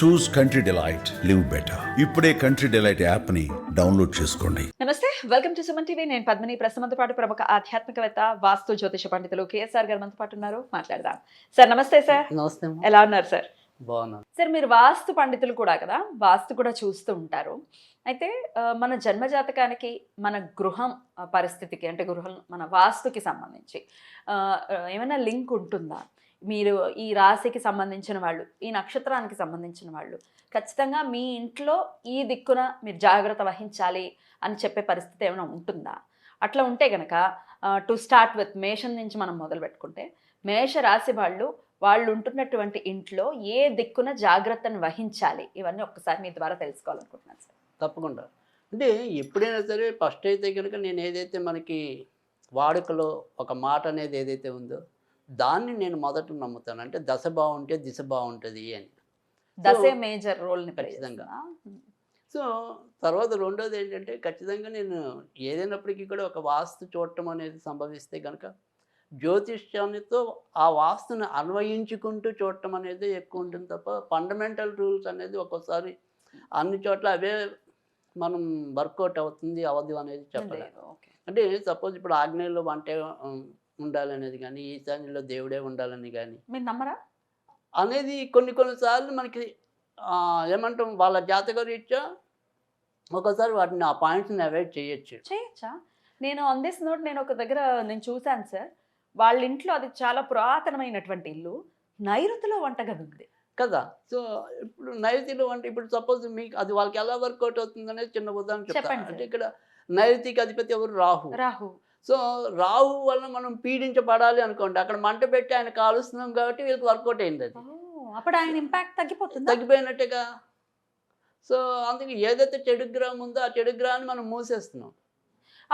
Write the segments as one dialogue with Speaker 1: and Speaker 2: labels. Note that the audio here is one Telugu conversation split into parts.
Speaker 1: చూస్ కంట్రీ డిలైట్ లివ్ బెటర్. ఇప్పుడే కంట్రీ డిలైట్ యాప్ ని డౌన్లోడ్ చేసుకోండి.
Speaker 2: నమస్తే, వెల్కమ్ టు సుమన్ టీవీ. నేను పద్మిని. ప్రస్తుతంతో పాటు ప్రముఖ ఆధ్యాత్మికవేత్త, వాస్తు జ్యోతిష పండితులు కేఎస్ఆర్ గారు మనతో పాటు ఉన్నారు. మాట్లాడదాం. సార్ నమస్తే. సార్
Speaker 3: నమస్తే.
Speaker 2: ఎలా ఉన్నారు సార్?
Speaker 3: బాగున్నాను
Speaker 2: సార్, మీరు వాస్తు పండితులు కూడా కదా, వాస్తు కూడా చూస్తూ ఉంటారు. అయితే మన జన్మజాతకానికి, మన గృహం పరిస్థితికి, అంటే గృహం మన వాస్తుకి సంబంధించి ఏమైనా లింక్ ఉంటుందా? మీరు ఈ రాశికి సంబంధించిన వాళ్ళు, ఈ నక్షత్రానికి సంబంధించిన వాళ్ళు ఖచ్చితంగా మీ ఇంట్లో ఈ దిక్కున మీరు జాగ్రత్త వహించాలి అని చెప్పే పరిస్థితి ఏమైనా ఉంటుందా? అట్లా ఉంటే గనక టు స్టార్ట్ విత్ మేషం నుంచి మనం మొదలు పెట్టుకుంటే, మేష రాశి వాళ్ళు ఉంటున్నటువంటి ఇంట్లో ఏ దిక్కున జాగ్రత్తను వహించాలి, ఇవన్నీ ఒక్కసారి మీ ద్వారా తెలుసుకోవాలనుకుంటున్నాను సార్.
Speaker 3: తప్పకుండా. అంటే ఎప్పుడైనా సరే ఫస్ట్ అయితే కనుక నేను ఏదైతే మనకి వాడుకలో ఒక మాట అనేది ఏదైతే ఉందో దాన్ని నేను మొదట నమ్ముతాను. అంటే దశ బాగుంటే దిశ బాగుంటుంది అని.
Speaker 2: దశే మేజర్ రోల్ని
Speaker 3: ఖచ్చితంగా. సో తర్వాత రెండోది ఏంటంటే, ఖచ్చితంగా నేను ఏదైనప్పటికీ కూడా ఒక వాస్తు చూడటం అనేది సంభవిస్తే కనుక జ్యోతిష్యానితో ఆ వాస్తుని అన్వయించుకుంటూ చూడటం అనేది ఎక్కువ ఉంటుంది తప్ప ఫండమెంటల్ రూల్స్ అనేది ఒక్కోసారి అన్ని చోట్ల అవే మనం వర్కౌట్ అవుతుంది అవ్వదు అనేది చెప్పలేదు. అంటే సపోజ్ ఇప్పుడు ఆగ్నేయంలో వంటే ఉండాలనేది కానీ, ఈశాన్యంలో దేవుడే ఉండాలని కానీ
Speaker 2: మీరు నమ్మరా
Speaker 3: అనేది కొన్నిసార్లు మనకి ఏమంటాం, వాళ్ళ జాతక రీత్యా ఒక్కోసారి వాటిని ఆ పాయింట్స్ని అవాయిడ్ చేయొచ్చా?
Speaker 2: నేను ఆన్ దిస్ నోట్ నేను ఒక దగ్గర నేను చూశాను సార్. వాళ్ళ ఇంట్లో అది చాలా పురాతనమైనటువంటి ఇల్లు, నైరుతిలో వంటగది ఉంది
Speaker 3: కదా. సో ఇప్పుడు నైరుతిలో అంటే ఇప్పుడు సపోజ్ మీకు అది వాళ్ళకి ఎలా వర్కౌట్ అవుతుంది అనేది చిన్న ఉదాహరణ చెప్తాను. అంటే ఇక్కడ నైరుతికి అధిపతి ఎవరు? రాహు. సో రాహు వల్ల మనం పీడించబడాలి అనుకోండి, అక్కడ మంట పెట్టి ఆయన కాలుస్తున్నాం కాబట్టి వీళ్ళకి వర్కౌట్ అయింది. అది
Speaker 2: అప్పుడు ఆయన ఇంపాక్ట్
Speaker 3: తగ్గిపోయినట్టుగా. సో అందుకే ఏదైతే చెడు గ్రహం ఉందో ఆ చెడు గ్రహాన్ని మనం మూసేస్తున్నాం.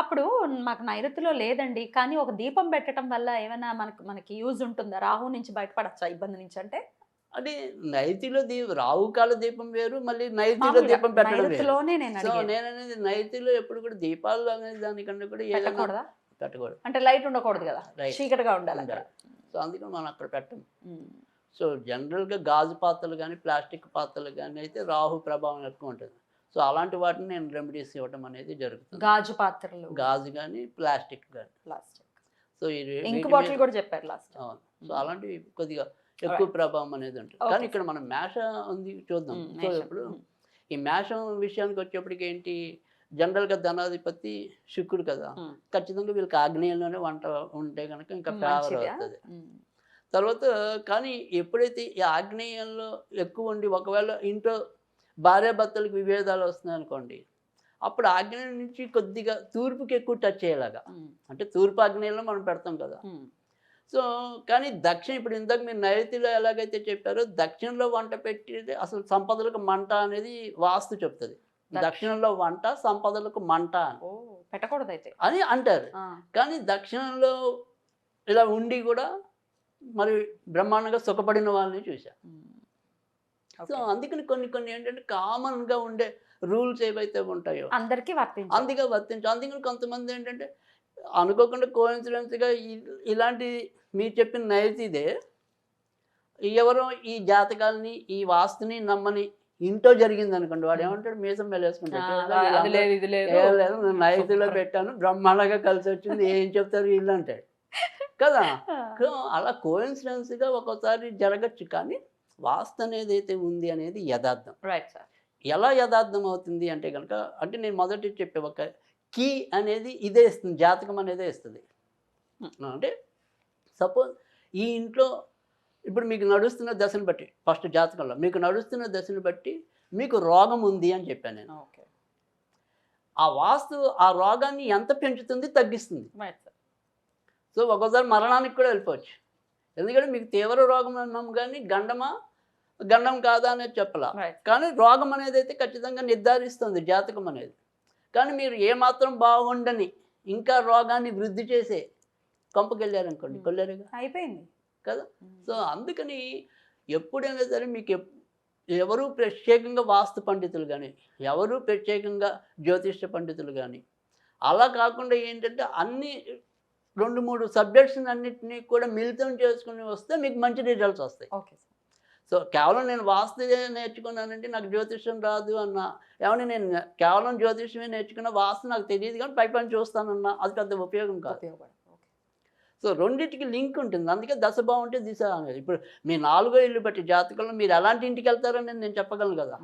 Speaker 2: అప్పుడు మాకు నైరుతిలో లేదండి, కానీ ఒక దీపం పెట్టడం వల్ల ఏమైనా మనకి యూజ్ ఉంటుందా? రాహు నుంచి బయటపడచ్చా ఇబ్బంది నుంచి? అంటే
Speaker 3: నైతిలో రాహు కాల దీపం వేరు, మళ్ళీ నైతిలో దీపం పెట్టడం వేరు. సో నేను అనేది నైతిలో ఎప్పుడు కూడా దీపాలు అనేది దానికంటే కూడా పెట్టకూడదు.
Speaker 2: అంటే లైట్ ఉండకూడదు కదా, చీకటిగా ఉండాలి.
Speaker 3: సో అందుకని మనం అక్కడ పెట్టం. సో జనరల్గా గాజు పాత్రలు కానీ ప్లాస్టిక్ పాత్రలు కానీ అయితే రాహు ప్రభావం ఎక్కువ ఉంటుంది. సో అలాంటి వాటిని నేను రెమెడీస్ ఇవ్వడం అనేది జరుగుతుంది.
Speaker 2: గాజు పాత్రలు,
Speaker 3: గాజు కానీ ప్లాస్టిక్ కానీ. సో
Speaker 2: ఇంక్ బాటిల్ కూడా చెప్పారు లాస్ట్.
Speaker 3: అవును. సో అలాంటివి కొద్దిగా ఎక్కువ ప్రభావం అనేది ఉంటుంది. కానీ ఇక్కడ మనం మేష ఉంది చూద్దాం. సో ఇప్పుడు ఈ మేషం విషయానికి వచ్చేప్పటికి ఏంటి, జనరల్గా ధనాధిపతి శుక్రుడు కదా, ఖచ్చితంగా వీళ్ళకి ఆగ్నేయంలోనే వంట ఉంటే కనుక ఇంకా ఫేవర్ అవుతుంది. తర్వాత కానీ ఎప్పుడైతే ఈ ఆగ్నేయంలో ఎక్కువ ఉండి ఒకవేళ ఇంట్లో భార్యాభర్తలకు విభేదాలు వస్తున్నాయి అనుకోండి, అప్పుడు ఆగ్నేయం నుంచి కొద్దిగా తూర్పుకి ఎక్కువ టచ్ అయ్యేలాగా, అంటే తూర్పు ఆగ్నేయంలో మనం పెడతాం కదా. సో కానీ ఇప్పుడు ఇందాక మీరు నైరుతిలో ఎలాగైతే చెప్పారో దక్షిణంలో వంట పెట్టి అసలు సంపదలకు మంట అనేది వాస్తు చెప్తుంది. దక్షిణంలో వంట సంపదలకు మంట
Speaker 2: పెట్టకూడదు అయితే
Speaker 3: అని అంటారు. కానీ దక్షిణంలో ఇలా ఉండి కూడా మరి బ్రహ్మాండంగా సుఖపడిన వాళ్ళని చూసా. సో అందుకని కొన్ని ఏంటంటే కామన్గా ఉండే రూల్స్ ఏవైతే ఉంటాయో
Speaker 2: అందరికీ
Speaker 3: వర్తించు. అందుకని కొంతమంది ఏంటంటే అనుకోకుండా కోఇన్సిడెన్స్గా ఇలాంటి మీరు చెప్పిన నైతిదే ఎవరో ఈ జాతకాలని ఈ వాస్తుని నమ్మని ఇంట్లో జరిగింది అనుకోండి, వాడు ఏమంటాడు, మీసం వెళ్ళేసుకుంటాడు, లేదు నైతిలో పెట్టాను బ్రహ్మాండంగా కలిసి వచ్చింది, ఏం చెప్తారు వీళ్ళు అంటాడు కదా. అలా కోఇన్సిడెన్స్గా ఒక్కోసారి జరగచ్చు. కానీ వాస్తు అనేది అయితే ఉంది అనేది యథార్థం. ఎలా యథార్థం అవుతుంది అంటే కనుక, అంటే నేను మొదటి చెప్పే ఒక కీ అనేది ఇదే ఇస్తుంది, జాతకం అనేదే ఇస్తుంది. అంటే సపోజ్ ఈ ఇంట్లో ఇప్పుడు మీకు నడుస్తున్న దశను బట్టి, ఫస్ట్ జాతకంలో మీకు నడుస్తున్న దశను బట్టి మీకు రోగం ఉంది అని చెప్పాను నేను. ఆ వాస్తు ఆ రోగాన్ని ఎంత పెంచుతుంది, తగ్గిస్తుంది. సో ఒక్కోసారి మరణానికి కూడా వెళ్ళిపోవచ్చు. ఎందుకంటే మీకు తీవ్ర రోగం అన్నాం కానీ గండం కాదా అనేది చెప్పాల. కానీ రోగం అనేది అయితే ఖచ్చితంగా నిర్ధారిస్తుంది జాతకం అనేది. కానీ మీరు ఏమాత్రం బాగుండని ఇంకా రోగాన్ని వృద్ధి చేసే కొంపకెళ్ళారనుకోండి, కొల్లారుగా
Speaker 2: అయిపోయింది
Speaker 3: కదా. సో అందుకని ఎప్పుడైనా సరే మీకు ఎవరు ప్రత్యేకంగా వాస్తు పండితులు కానీ, ఎవరు ప్రత్యేకంగా జ్యోతిష పండితులు కానీ అలా కాకుండా ఏంటంటే అన్ని 2-3 సబ్జెక్ట్స్ అన్నింటినీ కూడా మిళితం చేసుకుని వస్తే మీకు మంచి రిజల్ట్స్ వస్తాయి. సో కేవలం నేను వాస్తు నేర్చుకున్నానంటే నాకు జ్యోతిష్యం రాదు అన్న, ఏమన్నా నేను కేవలం జ్యోతిష్యమే నేర్చుకున్న వాస్తు నాకు తెలియదు కానీ పై పని చూస్తానన్నా అది పెద్ద ఉపయోగం కాదు.
Speaker 2: ఉపయోగపడదు. ఓకే.
Speaker 3: సో రెండింటికి లింక్ ఉంటుంది. అందుకే దశ బాగుంటే దిశ అనేది. ఇప్పుడు మీ 4వ ఇల్లు బట్టి జాతకంలో మీరు ఎలాంటి ఇంటికి వెళ్తారని నేను చెప్పగలను కదా.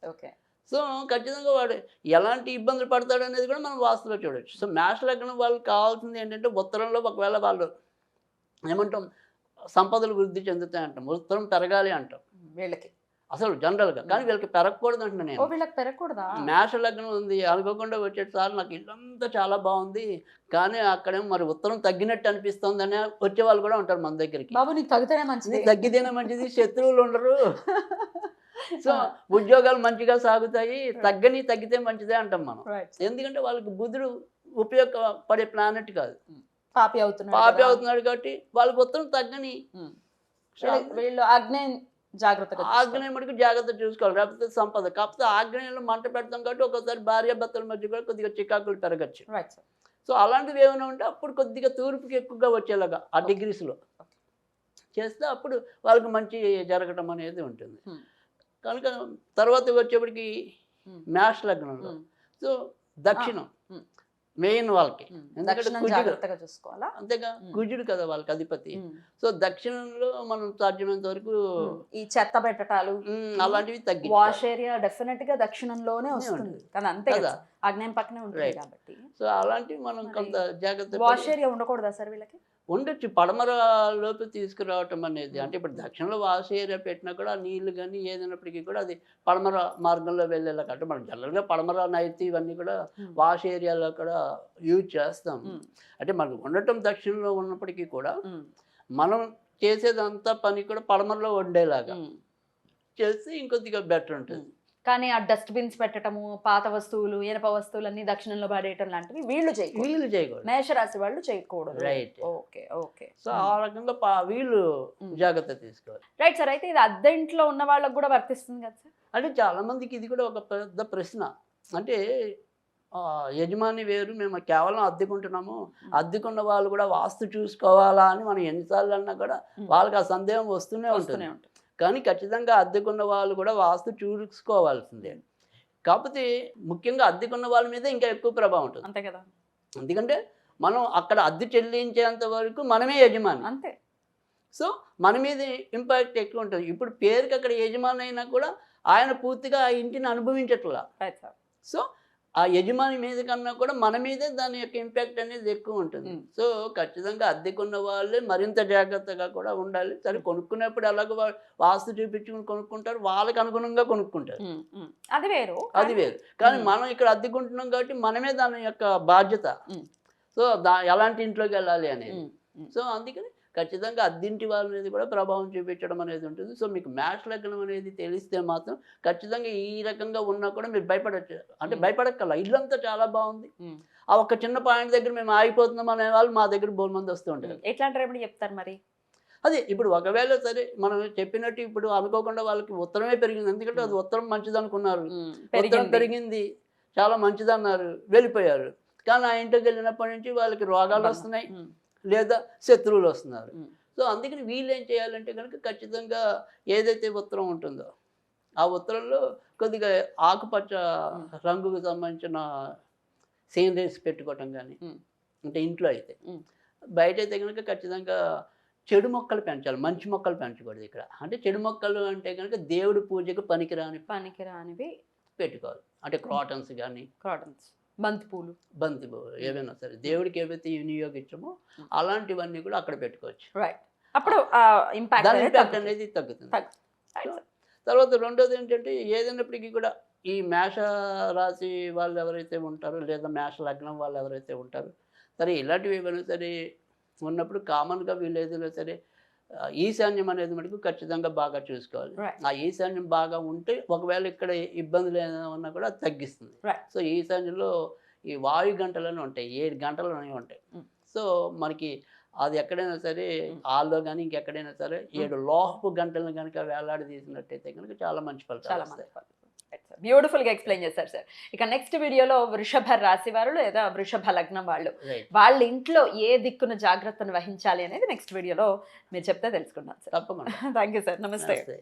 Speaker 2: ఓకే.
Speaker 3: సో ఖచ్చితంగా వాడు ఎలాంటి ఇబ్బందులు పడతాడు అనేది కూడా మనం వాస్తులో చూడొచ్చు. సో మేష లగ్నం వాళ్ళకి కావాల్సింది ఏంటంటే ఉత్తరంలో ఒకవేళ వాళ్ళు ఏమంటాం సంపదలు వృద్ధి చెందుతాయి అంటాం, ఉత్తరం పెరగాలి అంటాం
Speaker 2: వీళ్ళకి
Speaker 3: అసలు జనరల్గా. కానీ వీళ్ళకి పెరగకూడదు అంటున్నా నేను.
Speaker 2: వీళ్ళకి పెరగకూడదా?
Speaker 3: మేష లగ్నం ఉంది అనుకోకుండా వచ్చేసారి నాకు ఇల్లంతా చాలా బాగుంది కానీ అక్కడేమో మరి ఉత్తరం తగ్గినట్టు అనిపిస్తుంది అని వచ్చే వాళ్ళు కూడా ఉంటారు మన దగ్గరికి.
Speaker 2: బాబు నీకు తగ్గితేనే మంచిది,
Speaker 3: తగ్గితేనే మంచిది, శత్రువులు ఉండరు, సో ఉద్యోగాలు మంచిగా సాగుతాయి, తగ్గితే మంచిదే అంటాం మనం. ఎందుకంటే వాళ్ళకి బుధుడు ఉపయోగపడే ప్లానెట్ కాదు,
Speaker 2: పాపి
Speaker 3: అవుతున్నాడు కాబట్టి వాళ్ళకి ఉత్తరం తగ్గని.
Speaker 2: వీళ్ళు ఆగ్నేయం
Speaker 3: మటుకు జాగ్రత్త చూసుకోవాలి, లేకపోతే సంపద. కాకపోతే ఆగ్నేయంలో మంట పెడతాం కాబట్టి ఒక్కోసారి భార్యాభర్తల మధ్య కూడా కొద్దిగా చికాకులు పెరగచ్చు. సో అలాంటివి ఏమైనా ఉంటే అప్పుడు కొద్దిగా తూర్పుకి ఎక్కువగా వచ్చేలాగా ఆ డిగ్రీస్లో చేస్తే అప్పుడు వాళ్ళకి మంచి జరగటం అనేది ఉంటుంది. కనుక తర్వాత వచ్చేప్పటికి మేష లగ్నంలో సో దక్షిణం మెయిన్ వాళ్ళకి, ఎందుకంటే కుజుడు అంతేగా, కుజుడు కదా వాళ్ళకి అధిపతి. సో దక్షిణంలో మనం సాధ్యమైనంత వరకు
Speaker 2: ఈ చెత్త పెట్టటాలు
Speaker 3: అలాంటివి తగ్గి,
Speaker 2: వాష్ ఏరియా డెఫినెట్ గా దక్షిణంలోనే వస్తుంది కదా, అంతే కదా, ఆగ్నేయం పక్కనే ఉంటుంది కాబట్టి.
Speaker 3: సో అలాంటివి మనం కొంత జాగ్రత్త.
Speaker 2: వాష్ ఏరియా ఉండకూడదా సార్ వీళ్ళకి?
Speaker 3: ఉండొచ్చు, పడమర లోపు తీసుకురావటం అనేది. అంటే ఇప్పుడు దక్షిణంలో వాష్ ఏరియా పెట్టినా కూడా నీళ్లు కానీ ఏదైనప్పటికీ కూడా అది పడమర మార్గంలో వెళ్ళేలా. అంటే మనం జనరల్గా పడమర నైరుతి ఇవన్నీ కూడా వాష్ ఏరియాలో కూడా యూజ్ చేస్తాం. అంటే మనకు ఉండటం దక్షిణంలో ఉన్నప్పటికీ కూడా మనం చేసేదంతా పని కూడా పడమరలో ఉండేలాగా చేస్తే ఇంకొద్దిగా బెటర్ ఉంటుంది.
Speaker 2: కానీ ఆ డస్ట్బిన్స్ పెట్టడము, పాత వస్తువులు, ఇనప వస్తువులు అన్ని దక్షిణంలో పడేయటం లాంటివి వీళ్ళు చేయకూడదు, మేషరాశి వాళ్ళు చేయకూడదు.
Speaker 3: రైట్.
Speaker 2: Okay okay.
Speaker 3: సో ఆ రకంగా వీళ్ళు జాగ్రత్త తీసుకోవాలి.
Speaker 2: Right sir. అయితే ఇది అద్దె ఇంట్లో ఉన్న వాళ్ళకి కూడా వర్తిస్తుంది కదా సార్?
Speaker 3: అంటే చాలా మందికి ఇది కూడా ఒక పెద్ద ప్రశ్న. అంటే యజమాని వేరు, మేము కేవలం అద్దెకుంటున్నాము, అద్దెకున్న వాళ్ళు కూడా వాస్తు చూసుకోవాలా అని మనం ఎన్నిసార్లు అన్నా కూడా వాళ్ళకి ఆ సందేహం వస్తూనే ఉంటుంది. కానీ ఖచ్చితంగా అద్దెకున్న వాళ్ళు కూడా వాస్తు చూసుకోవాల్సిందే. కాకపోతే ముఖ్యంగా అద్దెకున్న వాళ్ళ మీద ఇంకా ఎక్కువ ప్రభావం ఉంటుంది,
Speaker 2: అంతే కదా.
Speaker 3: ఎందుకంటే మనం అక్కడ అద్దె చెల్లించేంత వరకు మనమే యజమాని,
Speaker 2: అంతే.
Speaker 3: సో మన మీద ఇంపాక్ట్ ఎక్కువ ఉంటుంది. ఇప్పుడు పేరుకి అక్కడ యజమాని అయినా కూడా ఆయన పూర్తిగా ఆ ఇంటిని అనుభవించట్లా. సో ఆ యజమాని మీద కన్నా కూడా మన మీదే దాని యొక్క ఇంపాక్ట్ అనేది ఎక్కువ ఉంటుంది. సో ఖచ్చితంగా అద్దెకున్న వాళ్ళే మరింత జాగ్రత్తగా కూడా ఉండాలి. సరే కొనుక్కునేప్పుడు ఎలాగో వాస్తు చూపించుకుని కొనుక్కుంటారు, వాళ్ళకి అనుగుణంగా కొనుక్కుంటారు,
Speaker 2: అది వేరు.
Speaker 3: కానీ మనం ఇక్కడ అద్దెకుంటున్నాం కాబట్టి మనమే దాని యొక్క బాధ్యత. సో ఎలాంటి ఇంట్లోకి వెళ్ళాలి అనేది. సో అందుకని ఖచ్చితంగా అద్దింటి వాళ్ళ మీద కూడా ప్రభావం చూపించడం అనేది ఉంటుంది. సో మీకు మేష లగ్నం అనేది తెలిస్తే మాత్రం ఖచ్చితంగా ఈ రకంగా ఉన్నా కూడా మీరు భయపడచ్చు. అంటే భయపడక్కల, ఇల్లంతా చాలా బాగుంది, ఆ ఒక్క చిన్న పాయింట్ దగ్గర మేము ఆగిపోతున్నాం అనే వాళ్ళు మా దగ్గర బోల్ మంది వస్తూ ఉంటారు.
Speaker 2: ఎట్లాంటి చెప్తారు మరి?
Speaker 3: అదే ఇప్పుడు ఒకవేళ సరే మనం చెప్పినట్టు ఇప్పుడు అనుకోకుండా వాళ్ళకి ఉత్తరమే పెరిగింది, ఎందుకంటే అది ఉత్తరం మంచిది అనుకున్నారు, ఉత్తరం పెరిగింది చాలా మంచిది అన్నారు, వెళ్ళిపోయారు. కానీ ఆ ఇంటికి వెళ్ళినప్పటి నుంచి వాళ్ళకి రోగాలు వస్తున్నాయి లేదా శత్రువులు వస్తున్నారు. సో అందుకని వీళ్ళు ఏం చేయాలంటే కనుక ఖచ్చితంగా ఏదైతే ఉత్తరం ఉంటుందో ఆ ఉత్తరంలో కొద్దిగా ఆకుపచ్చ రంగుకు సంబంధించిన సీనరీస్ పెట్టుకోవటం కానీ, అంటే ఇంట్లో అయితే. బయట అయితే కనుక ఖచ్చితంగా చెడు మొక్కలు పెంచాలి, మంచి మొక్కలు పెంచకూడదు ఇక్కడ. అంటే చెడు మొక్కలు అంటే కనుక దేవుడి పూజకు పనికిరానివి పెట్టుకోవాలి. అంటే క్రాటన్స్ కానీ, బంతిపూలు ఏవైనా సరే దేవుడికి ఏవైతే వినియోగించమో అలాంటివన్నీ కూడా అక్కడ పెట్టుకోవచ్చు.
Speaker 2: అప్పుడు
Speaker 3: ఇంపాక్ట్ అనేది తగ్గుతుంది. తర్వాత రెండోది ఏంటంటే ఏదైనప్పటికీ కూడా ఈ మేష రాశి వాళ్ళు ఎవరైతే ఉంటారో లేదా మేష లగ్నం వాళ్ళు ఎవరైతే ఉంటారో సరే ఇలాంటివి ఏమైనా సరే ఉన్నప్పుడు కామన్గా వీళ్ళు ఏదైనా సరే ఈశాన్యం అనేది మటుకు ఖచ్చితంగా బాగా చూసుకోవాలి. ఆ ఈశాన్యం బాగా ఉంటే ఒకవేళ ఇక్కడ ఇబ్బందులు ఏమైనా ఉన్నా కూడా తగ్గిస్తుంది. సో ఈశాన్యంలో ఈ వాయు గంటలను ఉంటాయి, 7 గంటలు అనేవి ఉంటాయి. సో మనకి అది ఎక్కడైనా సరే హాల్లో కానీ ఇంకెక్కడైనా సరే 7 లోహపు గంటలను కనుక వేలాడి తీసినట్టయితే కనుక చాలా మంచి ఫలితాలు వస్తాయి.
Speaker 2: బ్యూటిఫుల్గా ఎక్స్ప్లెయిన్ చేశారు సార్. ఇక నెక్స్ట్ వీడియోలో వృషభ రాశి వారు లేదా వృషభ లగ్నం వాళ్ళు
Speaker 3: రైట్,
Speaker 2: వాళ్ళ ఇంట్లో ఏ దిక్కును జాగ్రత్తను వహించాలి అనేది నెక్స్ట్ వీడియోలో మీరు చెప్తే తెలుసుకుందాం సార్.
Speaker 3: తప్పకుండా.
Speaker 2: Thank you sir. నమస్తే.
Speaker 3: నమస్తే.